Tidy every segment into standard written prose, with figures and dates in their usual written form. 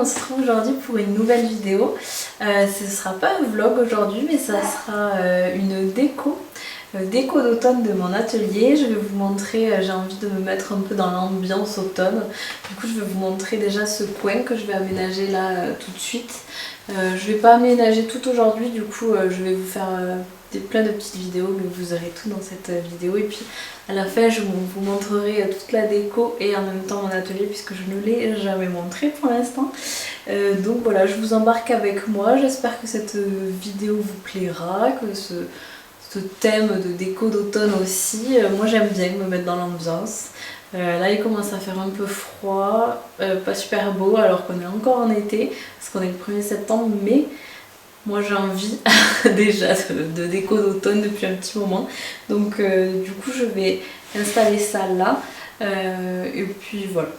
on se retrouve aujourd'hui pour une nouvelle vidéo. Ce sera pas un vlog aujourd'hui, mais ça sera une déco d'automne de mon atelier. Je vais vous montrer, j'ai envie de me mettre un peu dans l'ambiance automne. Du coup, je vais vous montrer déjà ce coin que je vais aménager là tout de suite. Je vais pas aménager tout aujourd'hui, du coup, je vais vous faire plein de petites vidéos, mais vous aurez tout dans cette vidéo. Et puis à la fin, je vous montrerai toute la déco et en même temps mon atelier, puisque je ne l'ai jamais montré pour l'instant. Donc voilà, je vous embarque avec moi. J'espère que cette vidéo vous plaira, que ce thème de déco d'automne aussi. Moi j'aime bien me mettre dans l'ambiance. Là il commence à faire un peu froid, pas super beau alors qu'on est encore en été, parce qu'on est le 1er septembre, mais moi j'ai envie déjà de déco d'automne depuis un petit moment. Donc du coup je vais installer ça là. Et puis voilà.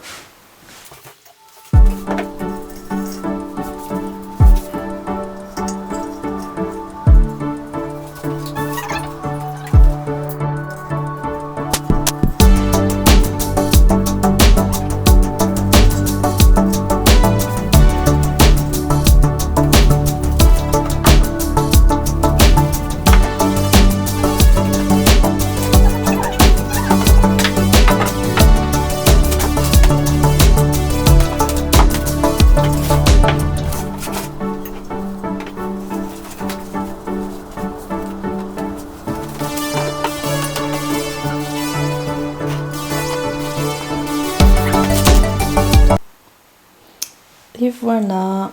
Et voilà,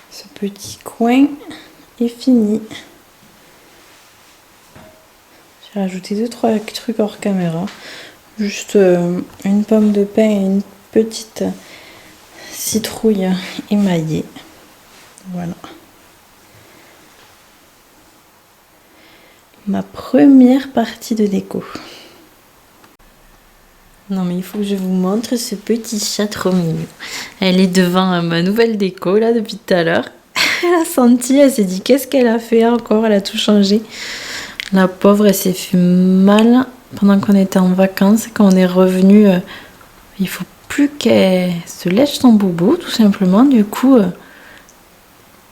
ce petit coin est fini. J'ai rajouté 2-3 trucs hors caméra. Juste une pomme de pin et une petite citrouille émaillée. Voilà. Ma première partie de déco. Non mais il faut que je vous montre ce petit chat trop mignon. Elle est devant ma nouvelle déco là depuis tout à l'heure. Elle a senti, elle s'est dit qu'est-ce qu'elle a fait encore, elle a tout changé. La pauvre, elle s'est fait mal pendant qu'on était en vacances. Quand on est revenu, il faut plus qu'elle se lèche son bobo tout simplement. Du coup,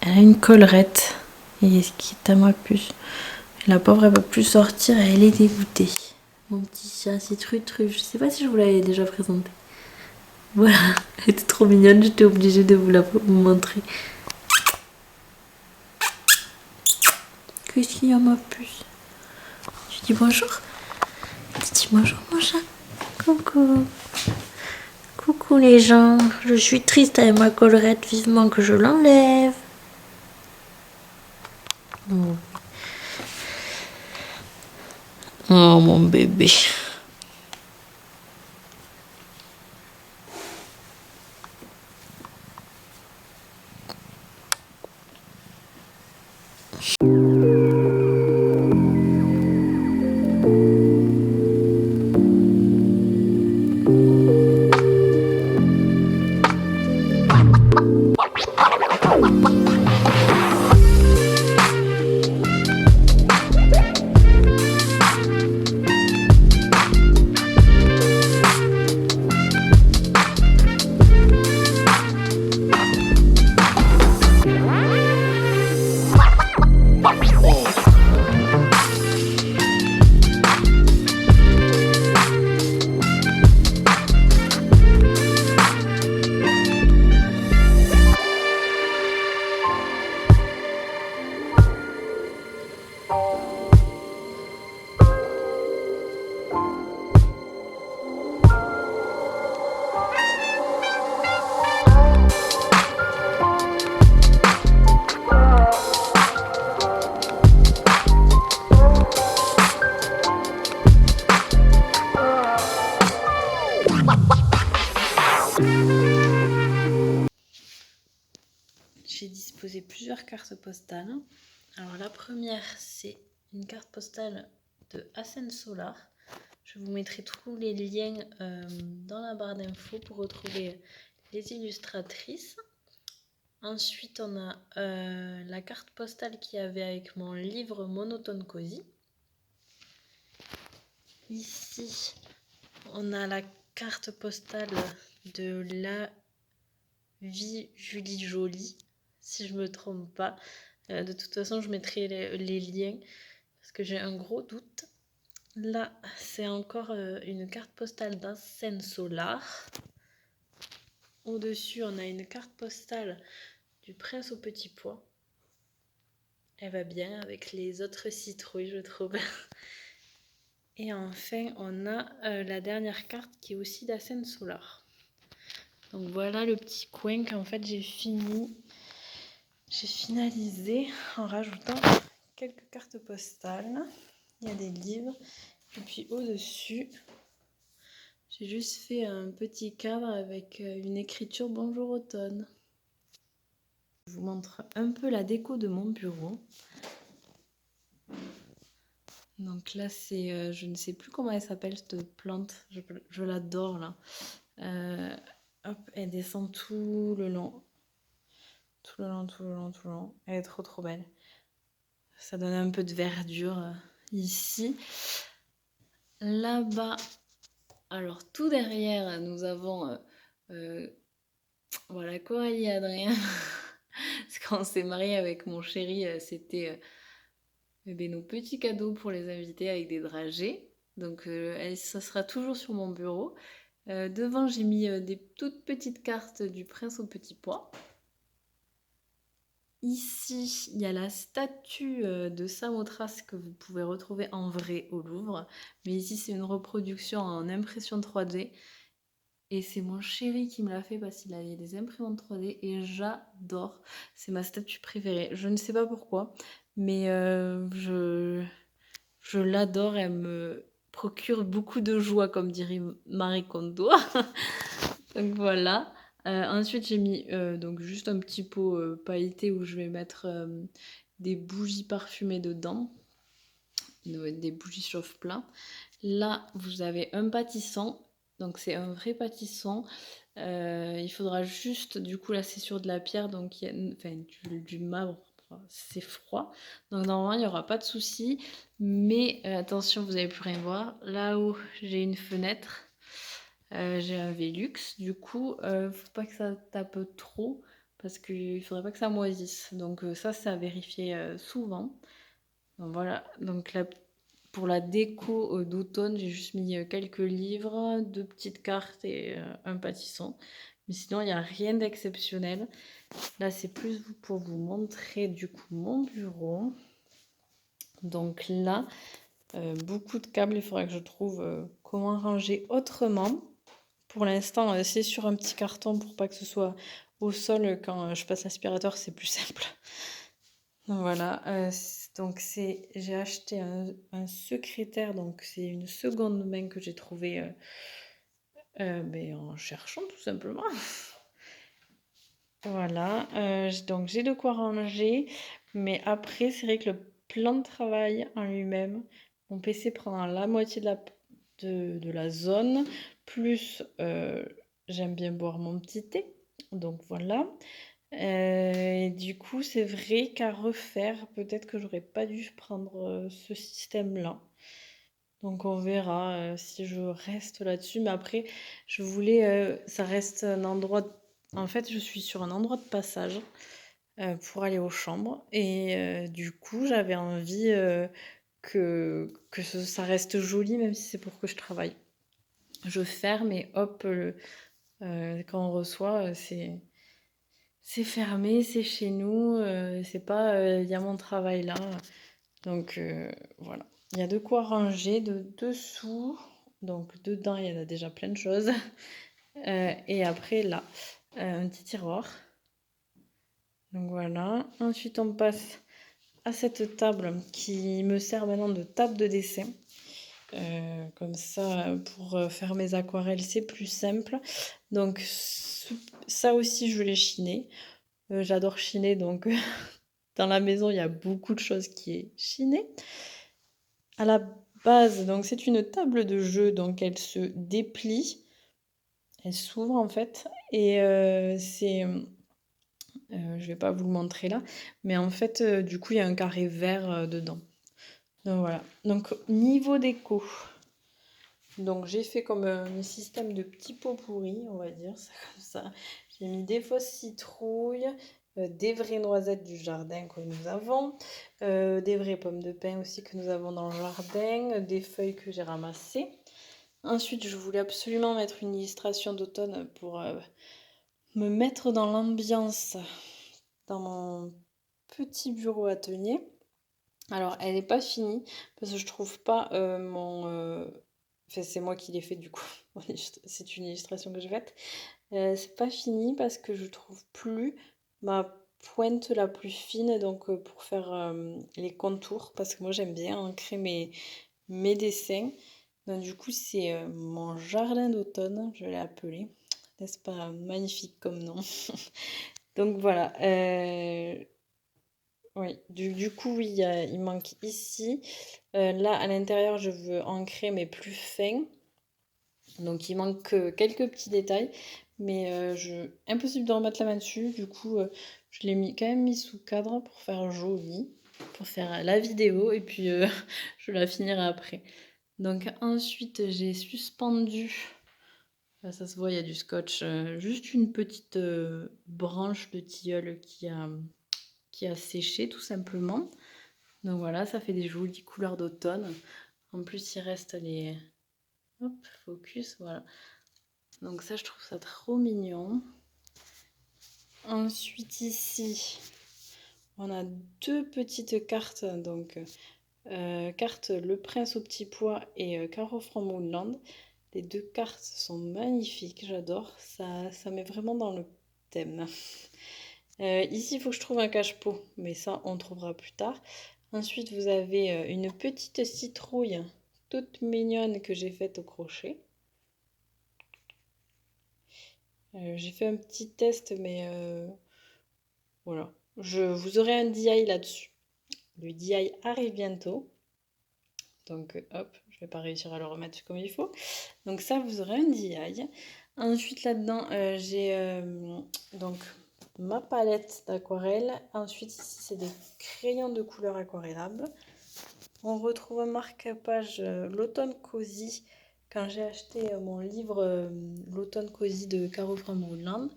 elle a une collerette et ce qui est à ma puce. La pauvre, elle peut plus sortir, elle est dégoûtée. Mon petit chat, c'est Trutru. Je sais pas si je vous l'avais déjà présenté. Voilà, elle était trop mignonne, j'étais obligée de vous montrer. Qu'est-ce qu'il y a, ma puce? Tu dis bonjour? Tu dis bonjour, mon chat? Coucou. Coucou les gens, je suis triste avec ma collerette, vivement que je l'enlève. Oh. Oh mon bébé. J'ai disposé plusieurs cartes postales. Alors la première, c'est une carte postale de Ascend Solar. Je vous mettrai tous les liens dans la barre d'infos pour retrouver les illustratrices. Ensuite, on a la carte postale qu'il y avait avec mon livre Monotone Cosy. Ici, on a la carte postale de Vie Julie Jolie, si je me trompe pas. De toute façon, je mettrai les liens parce que j'ai un gros doute. Là, c'est encore une carte postale d'un Seine Solar. Au-dessus, on a une carte postale du Prince au petit pois. Elle va bien avec les autres citrouilles, je trouve. Et enfin, on a la dernière carte qui est aussi d'Assen Solar. Donc voilà le petit coin qu'en fait j'ai finalisé en rajoutant quelques cartes postales. Il y a des livres. Et puis au-dessus, j'ai juste fait un petit cadre avec une écriture Bonjour automne. Je vous montre un peu la déco de mon bureau. Donc là, c'est, je ne sais plus comment elle s'appelle cette plante, je l'adore là. Hop, elle descend tout le long. Tout le long, tout le long, tout le long. Elle est trop trop belle. Ça donne un peu de verdure ici. Là-bas, alors tout derrière, nous avons voilà, Coralie et Adrien. Parce qu'on s'est mariés avec mon chéri, c'était nos petits cadeaux pour les invités avec des dragées. Donc ça sera toujours sur mon bureau. Devant, j'ai mis des toutes petites cartes du Prince au petit pois. Ici, il y a la statue de Samothrace que vous pouvez retrouver en vrai au Louvre. Mais ici, c'est une reproduction en impression 3D. Et c'est mon chéri qui me l'a fait parce qu'il avait des imprimantes 3D et j'adore. C'est ma statue préférée. Je ne sais pas pourquoi, mais je l'adore. Elle me procure beaucoup de joie, comme dirait Marie Kondo. Donc voilà. Ensuite, j'ai mis donc juste un petit pot pailleté où je vais mettre des bougies parfumées dedans, des bougies chauffe-plat. Là, vous avez un pâtisson. Donc c'est un vrai pâtisson. Il faudra juste, du coup là c'est sur de la pierre, donc il y a enfin, du marbre, c'est froid. Donc normalement il n'y aura pas de souci. Mais attention, vous n'allez plus rien voir. Là-haut, j'ai une fenêtre. J'ai un Velux, du coup, faut pas que ça tape trop parce qu'il faudrait pas que ça moisisse. Donc ça, c'est à vérifier souvent. Donc voilà, donc là, pour la déco d'automne, j'ai juste mis quelques livres, 2 petites cartes et un pâtisson. Mais sinon, il n'y a rien d'exceptionnel. Là, c'est plus pour vous montrer du coup mon bureau. Donc là, beaucoup de câbles, il faudra que je trouve comment ranger autrement. Pour l'instant, c'est sur un petit carton pour pas que ce soit au sol. Quand je passe l'aspirateur, c'est plus simple. Donc voilà, donc j'ai acheté un secrétaire, donc c'est une seconde main que j'ai trouvée mais en cherchant tout simplement. Voilà, donc j'ai de quoi ranger, mais après c'est vrai que le plan de travail en lui-même, mon PC prend la moitié de la zone, plus j'aime bien boire mon petit thé, donc voilà. Et du coup, c'est vrai qu'à refaire, peut-être que j'aurais pas dû prendre ce système-là. Donc on verra si je reste là-dessus. Mais après, je voulais, ça reste un endroit. En fait, je suis sur un endroit de passage pour aller aux chambres. Et du coup, j'avais envie que ça reste joli, même si c'est pour que je travaille. Je ferme et hop, quand on reçoit, c'est fermé, c'est chez nous, c'est pas il y a mon travail là. Donc voilà. Il y a de quoi ranger de dessous. Donc dedans, il y en a déjà plein de choses. Et après là, un petit tiroir. Donc voilà. Ensuite, on passe à cette table qui me sert maintenant de table de dessin. Comme ça, pour faire mes aquarelles, c'est plus simple. Donc ça aussi, je l'ai chiné. J'adore chiner, donc dans la maison, il y a beaucoup de choses qui est chiné. À la base, donc c'est une table de jeu, donc elle se déplie, elle s'ouvre en fait, et je vais pas vous le montrer là, mais en fait, du coup, il y a un carré vert dedans. Donc voilà. Donc niveau déco, donc j'ai fait comme un système de petits pots pourris, on va dire ça comme ça. J'ai mis des fausses citrouilles, des vraies noisettes du jardin que nous avons, des vraies pommes de pin aussi que nous avons dans le jardin, des feuilles que j'ai ramassées. Ensuite, je voulais absolument mettre une illustration d'automne pour me mettre dans l'ambiance dans mon petit bureau atelier. Alors, elle n'est pas finie parce que je trouve pas Enfin, c'est moi qui l'ai fait du coup. C'est une illustration que j'ai faite. C'est pas fini parce que je trouve plus ma pointe la plus fine donc pour faire les contours parce que moi j'aime bien ancrer mes dessins. Donc du coup c'est mon jardin d'automne, je l'ai appelé. N'est-ce pas magnifique comme nom? Donc voilà. Oui, du coup oui, il manque ici. Là à l'intérieur je veux ancrer mais plus fin. Donc il manque quelques petits détails, mais impossible de remettre la main dessus. Du coup, je l'ai quand même mis sous cadre pour faire joli, pour faire la vidéo, et puis je la finirai après. Donc ensuite, j'ai suspendu, là, ça se voit, il y a du scotch, juste une petite branche de tilleul qui a séché tout simplement. Donc voilà, ça fait des jolies couleurs d'automne. En plus, il reste les... Hop, focus, voilà. Donc ça, je trouve ça trop mignon. Ensuite, ici, on a deux petites cartes. Donc, carte Le Prince au petit pois et Caro from Woodland. Les deux cartes sont magnifiques, j'adore. Ça met vraiment dans le thème. Ici, il faut que je trouve un cache-pot, mais ça, on trouvera plus tard. Ensuite, vous avez une petite citrouille toute mignonne que j'ai faite au crochet. J'ai fait un petit test, mais voilà. Vous aurez un DI là-dessus. Le DI arrive bientôt. Donc, hop, je vais pas réussir à le remettre comme il faut. Donc ça, vous aurez un DI. Ensuite, là-dedans, j'ai donc ma palette d'aquarelle. Ensuite, ici, c'est des crayons de couleur aquarellables. On retrouve un marque-page l'automne cosy quand j'ai acheté mon livre l'automne cosy de Caro from Woodland.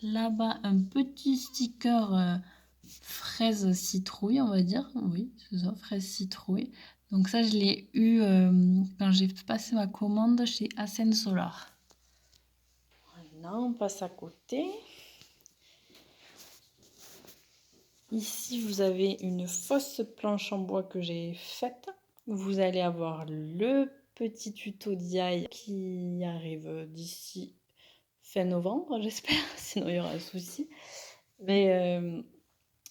Là-bas, un petit sticker fraise citrouille, on va dire. Oui, c'est ça, fraise citrouille. Donc ça, je l'ai eu quand j'ai passé ma commande chez Ascend Solar. Voilà, on passe à côté. Ici, vous avez une fausse planche en bois que j'ai faite. Vous allez avoir le petit tuto DIY qui arrive d'ici fin novembre, j'espère. Sinon, il y aura un souci. Mais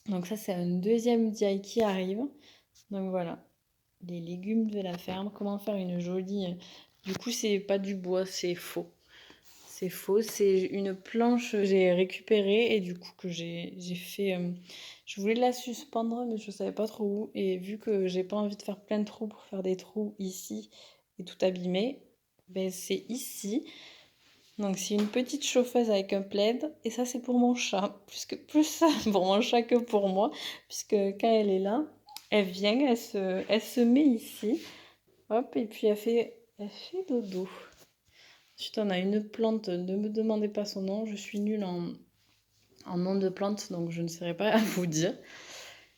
donc ça, c'est un deuxième DIY qui arrive. Donc voilà, les légumes de la ferme. Comment faire une jolie... Du coup, c'est pas du bois, c'est faux. C'est faux, c'est une planche que j'ai récupérée et du coup que j'ai fait... je voulais la suspendre mais je savais pas trop où. Et vu que j'ai pas envie de faire plein de trous pour faire des trous ici et tout abîmer, ben c'est ici. Donc c'est une petite chauffeuse avec un plaid et ça c'est pour mon chat. Plus pour mon chat que pour moi. Puisque quand elle est là, elle vient, elle se met ici. Hop, et puis elle fait dodo. Ensuite, on a une plante, ne me demandez pas son nom, je suis nulle en nom de plante, donc je ne saurais pas à vous dire.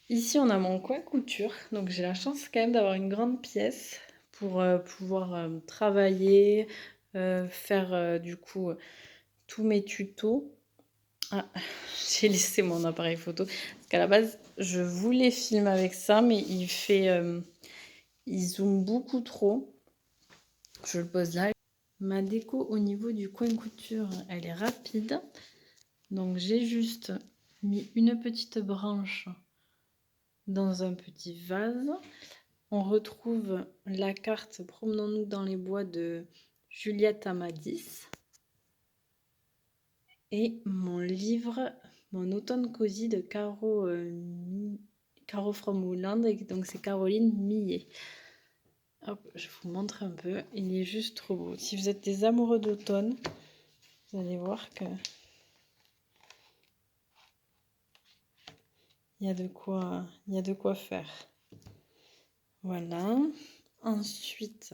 Ici, on a mon coin couture, donc j'ai la chance quand même d'avoir une grande pièce pour pouvoir travailler, faire du coup tous mes tutos. Ah, j'ai laissé mon appareil photo, parce qu'à la base, je voulais filmer avec ça, mais il zoome beaucoup trop. Je le pose là. Ma déco au niveau du coin couture, elle est rapide. Donc j'ai juste mis une petite branche dans un petit vase. On retrouve la carte Promenons-nous dans les bois de Juliette Amadis. Et mon livre, mon automne cosy de Caro from Woodland. Et donc c'est Caroline Millet. Hop, je vous montre un peu. Il est juste trop beau. Si vous êtes des amoureux d'automne, vous allez voir que il y a de quoi faire. Voilà. Ensuite,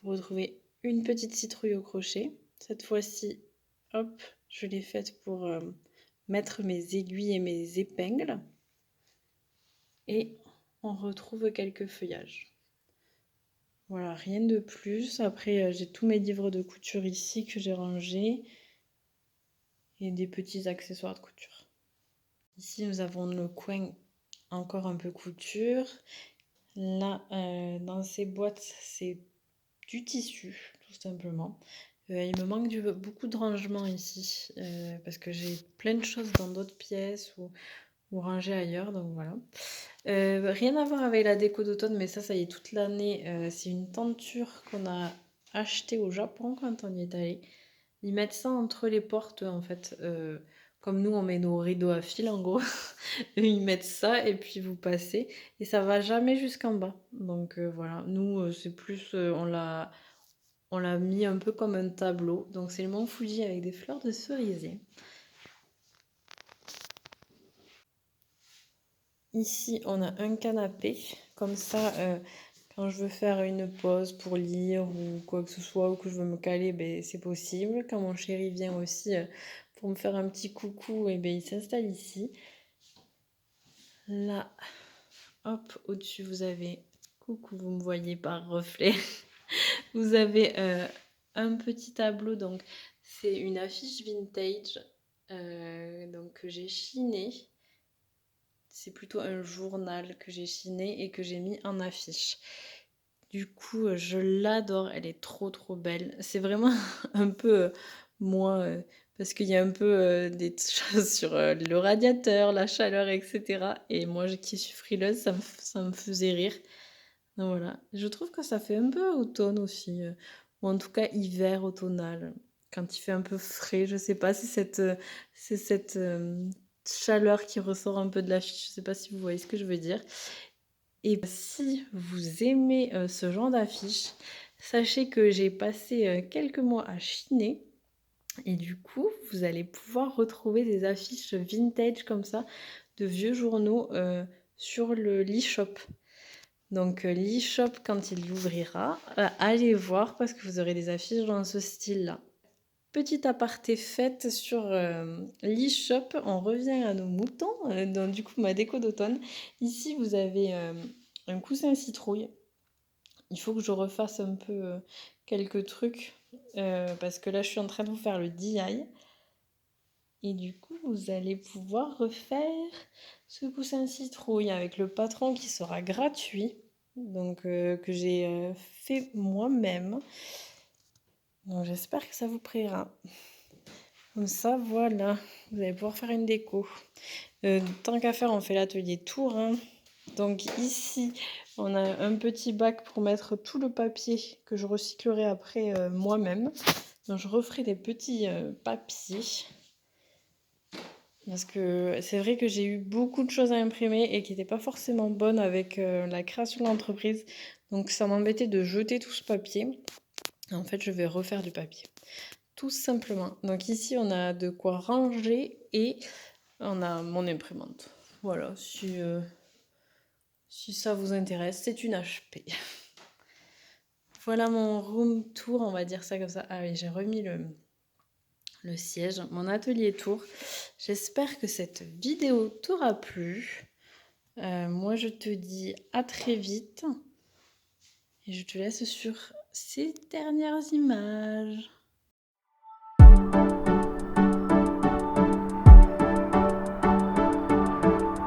vous retrouvez une petite citrouille au crochet. Cette fois-ci, hop, Je l'ai faite pour mettre mes aiguilles et mes épingles. Et on retrouve quelques feuillages. Voilà, rien de plus. Après, j'ai tous mes livres de couture ici que j'ai rangés. Et des petits accessoires de couture. Ici, nous avons le coin encore un peu couture. Là, dans ces boîtes, c'est du tissu, tout simplement. Il me manque beaucoup de rangement ici, parce que j'ai plein de choses dans d'autres pièces ou rangées ailleurs, donc voilà. Rien à voir avec la déco d'automne, mais ça y est, toute l'année, c'est une tenture qu'on a achetée au Japon quand on y est allé. Ils mettent ça entre les portes, en fait. Comme nous, on met nos rideaux à fil, en gros. Eux, ils mettent ça et puis vous passez. Et ça va jamais jusqu'en bas. Donc voilà, nous, c'est plus... on l'a mis un peu comme un tableau. Donc c'est le mont Fuji avec des fleurs de cerisier. Ici, on a un canapé. Comme ça, quand je veux faire une pause pour lire ou quoi que ce soit, ou que je veux me caler, ben, c'est possible. Quand mon chéri vient aussi pour me faire un petit coucou, et ben, il s'installe ici. Là, hop, au-dessus, vous avez... Coucou, vous me voyez par reflet. Vous avez un petit tableau, donc c'est une affiche vintage donc, que j'ai chiné. C'est plutôt un journal que j'ai chiné et que j'ai mis en affiche. Du coup, je l'adore, elle est trop belle. C'est vraiment un peu moi, parce qu'il y a un peu des choses sur le radiateur, la chaleur, etc. Et moi, qui suis frileuse, ça me faisait rire. Donc voilà, je trouve que ça fait un peu automne aussi, ou en tout cas hiver automnal, quand il fait un peu frais. Je sais pas, c'est cette chaleur qui ressort un peu de l'affiche. Je sais pas si vous voyez ce que je veux dire. Et si vous aimez ce genre d'affiche, sachez que j'ai passé quelques mois à chiner. Et du coup, vous allez pouvoir retrouver des affiches vintage comme ça, de vieux journaux sur le l'e-shop. Donc l'e-shop, quand il ouvrira, allez voir parce que vous aurez des affiches dans ce style-là. Petite aparté faite sur l'e-shop, on revient à nos moutons, donc du coup ma déco d'automne. Ici vous avez un coussin citrouille. Il faut que je refasse un peu quelques trucs parce que là je suis en train de vous faire le DIY. Et du coup vous allez pouvoir refaire ce coussin citrouille avec le patron qui sera gratuit. Donc que j'ai fait moi-même. Donc j'espère que ça vous plaira. Comme ça, voilà, vous allez pouvoir faire une déco. Tant qu'à faire, on fait l'atelier tour. Hein. Donc ici, on a un petit bac pour mettre tout le papier que je recyclerai après moi-même. Donc je referai des petits papiers. Parce que c'est vrai que j'ai eu beaucoup de choses à imprimer et qui n'étaient pas forcément bonnes avec la création de l'entreprise. Donc ça m'embêtait de jeter tout ce papier. En fait, je vais refaire du papier. Tout simplement. Donc ici, on a de quoi ranger et on a mon imprimante. Voilà, si ça vous intéresse, c'est une HP. Voilà mon room tour, on va dire ça comme ça. Ah oui, j'ai remis le siège, mon atelier tour. J'espère que cette vidéo t'aura plu. Moi, je te dis à très vite. Et je te laisse sur ces dernières images.